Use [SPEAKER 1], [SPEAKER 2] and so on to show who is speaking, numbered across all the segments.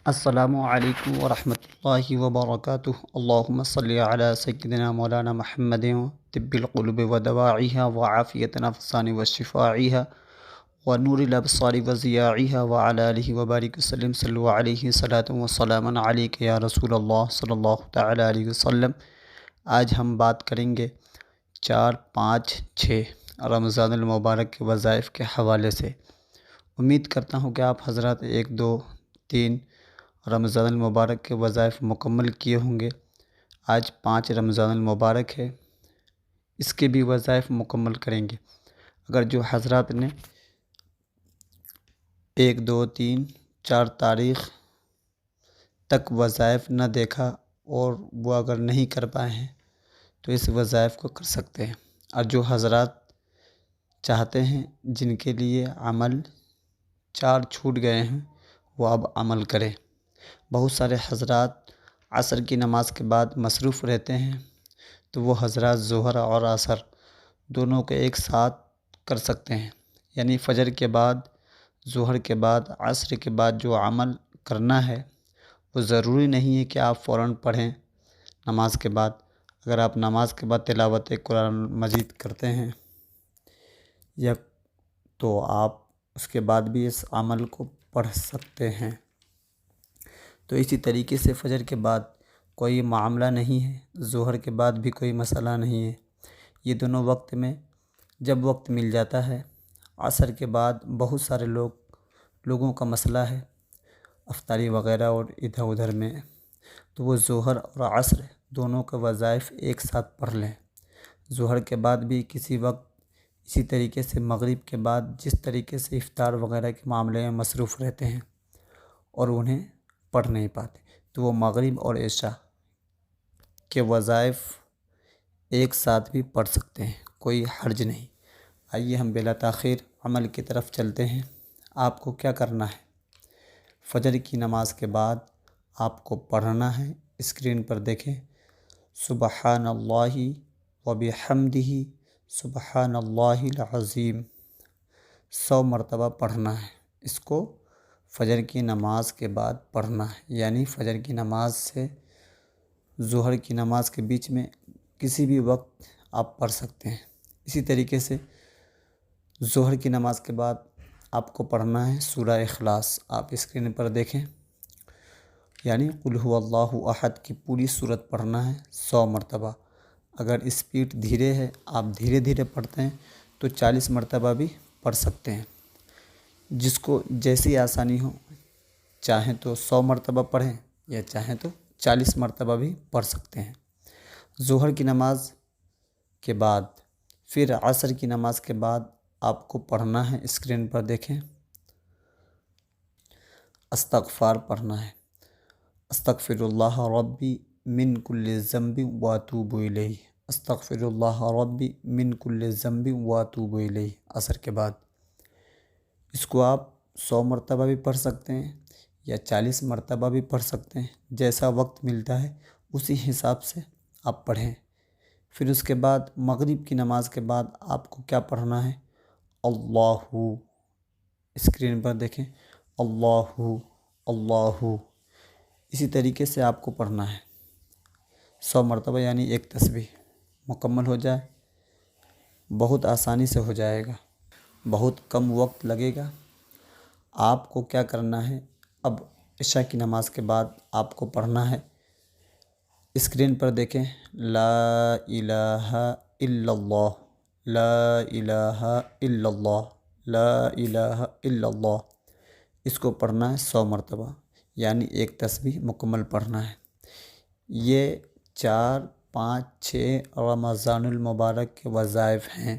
[SPEAKER 1] السلام علیکم ورحمۃ اللہ وبرکاتہ۔ اللہم صلی علی سیدنا مولانا محمد طب القلوب ودواعیها وعافیت الافسان وشفاعیها ونور الابصار وضیاعیها وعلی آلہ وبارک وسلم صلو علیہ صلاۃ وسلام علیک یا رسول اللہ صلی اللہ تعالی علیہ وسلم۔ آج ہم بات کریں گے 4، 5، 6 رمضان المبارک کے وظائف کے حوالے سے۔ امید کرتا ہوں کہ آپ حضرات 1، 2، 3 رمضان المبارک کے وظائف مکمل کیے ہوں گے۔ آج 5 رمضان المبارک ہے، اس کے بھی وظائف مکمل کریں گے۔ اگر جو حضرات نے 1، 2، 3، 4 تاریخ تک وظائف نہ دیکھا اور وہ اگر نہیں کر پائے ہیں تو اس وظائف کو کر سکتے ہیں۔ اور جو حضرات چاہتے ہیں جن کے لیے عمل 4 چھوٹ گئے ہیں وہ اب عمل کریں۔ بہت سارے حضرات عصر کی نماز کے بعد مصروف رہتے ہیں، تو وہ حضرات ظہر اور عصر دونوں کو ایک ساتھ کر سکتے ہیں، یعنی فجر کے بعد، ظہر کے بعد، عصر کے بعد جو عمل کرنا ہے وہ ضروری نہیں ہے کہ آپ فوراً پڑھیں نماز کے بعد۔ اگر آپ نماز کے بعد تلاوت قرآن مجید کرتے ہیں تو آپ اس کے بعد بھی اس عمل کو پڑھ سکتے ہیں۔ تو اسی طریقے سے فجر کے بعد کوئی معاملہ نہیں ہے، ظہر کے بعد بھی کوئی مسئلہ نہیں ہے، یہ دونوں وقت میں جب وقت مل جاتا ہے۔ عصر کے بعد بہت سارے لوگوں کا مسئلہ ہے افطاری وغیرہ اور ادھر ادھر میں، تو وہ ظہر اور عصر دونوں کا وظائف ایک ساتھ پڑھ لیں۔ ظہر کے بعد بھی کسی وقت، اسی طریقے سے مغرب کے بعد جس طریقے سے افطار وغیرہ کے معاملے میں مصروف رہتے ہیں اور انہیں پڑھ نہیں پاتے، تو وہ مغرب اور عشاء کے وظائف ایک ساتھ بھی پڑھ سکتے ہیں، کوئی حرج نہیں۔ آئیے ہم بلا تاخیر عمل کی طرف چلتے ہیں۔ آپ کو کیا کرنا ہے؟ فجر کی نماز کے بعد آپ کو پڑھنا ہے، اسکرین پر دیکھیں، سبحان اللہ وبحمدہ سبحان اللہ العظیم 100 مرتبہ پڑھنا ہے۔ اس کو فجر کی نماز کے بعد پڑھنا ہے، یعنی فجر کی نماز سے ظہر کی نماز کے بیچ میں کسی بھی وقت آپ پڑھ سکتے ہیں۔ اسی طریقے سے ظہر کی نماز کے بعد آپ کو پڑھنا ہے سورہ اخلاص، آپ اسکرین پر دیکھیں، یعنی قل هو اللہ احد کی پوری سورت پڑھنا ہے 100 مرتبہ۔ اگر اسپیڈ دھیرے ہے، آپ دھیرے دھیرے پڑھتے ہیں تو 40 مرتبہ بھی پڑھ سکتے ہیں، جس کو جیسی آسانی ہو، چاہیں تو 100 مرتبہ پڑھیں یا چاہیں تو 40 مرتبہ بھی پڑھ سکتے ہیں۔ ظہر کی نماز کے بعد پھر عصر کی نماز کے بعد آپ کو پڑھنا ہے، اسکرین پر دیکھیں، استغفار پڑھنا ہے، استغفر اللہ ربی من کل ذنب واتوب الیہ، استغفر اللہ ربی من کل ذنب واتوب الیہ عصر کے بعد۔ اس کو آپ 100 مرتبہ بھی پڑھ سکتے ہیں یا 40 مرتبہ بھی پڑھ سکتے ہیں، جیسا وقت ملتا ہے اسی حساب سے آپ پڑھیں۔ پھر اس کے بعد مغرب کی نماز کے بعد آپ کو کیا پڑھنا ہے؟ اللہ، اسکرین پر دیکھیں، اللہ اللہ، اسی طریقے سے آپ کو پڑھنا ہے 100 مرتبہ، یعنی ایک تسبیح مکمل ہو جائے، بہت آسانی سے ہو جائے گا، بہت کم وقت لگے گا۔ آپ کو کیا کرنا ہے؟ اب عشاء کی نماز کے بعد آپ کو پڑھنا ہے، اسکرین پر دیکھیں، لا الہ الا اللہ، لا الہ الا اللہ، لا الہ الا اللہ، اس کو پڑھنا ہے 100 مرتبہ، یعنی ایک تسبیح مکمل پڑھنا ہے۔ یہ 4، 5، 6 رمضان المبارک کے وظائف ہیں۔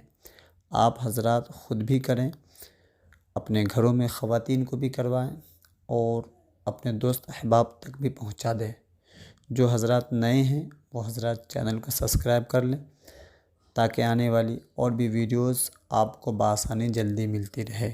[SPEAKER 1] آپ حضرات خود بھی کریں، اپنے گھروں میں خواتین کو بھی کروائیں اور اپنے دوست احباب تک بھی پہنچا دیں۔ جو حضرات نئے ہیں وہ حضرات چینل کو سبسکرائب کر لیں تاکہ آنے والی اور بھی ویڈیوز آپ کو بآسانی جلدی ملتی رہے۔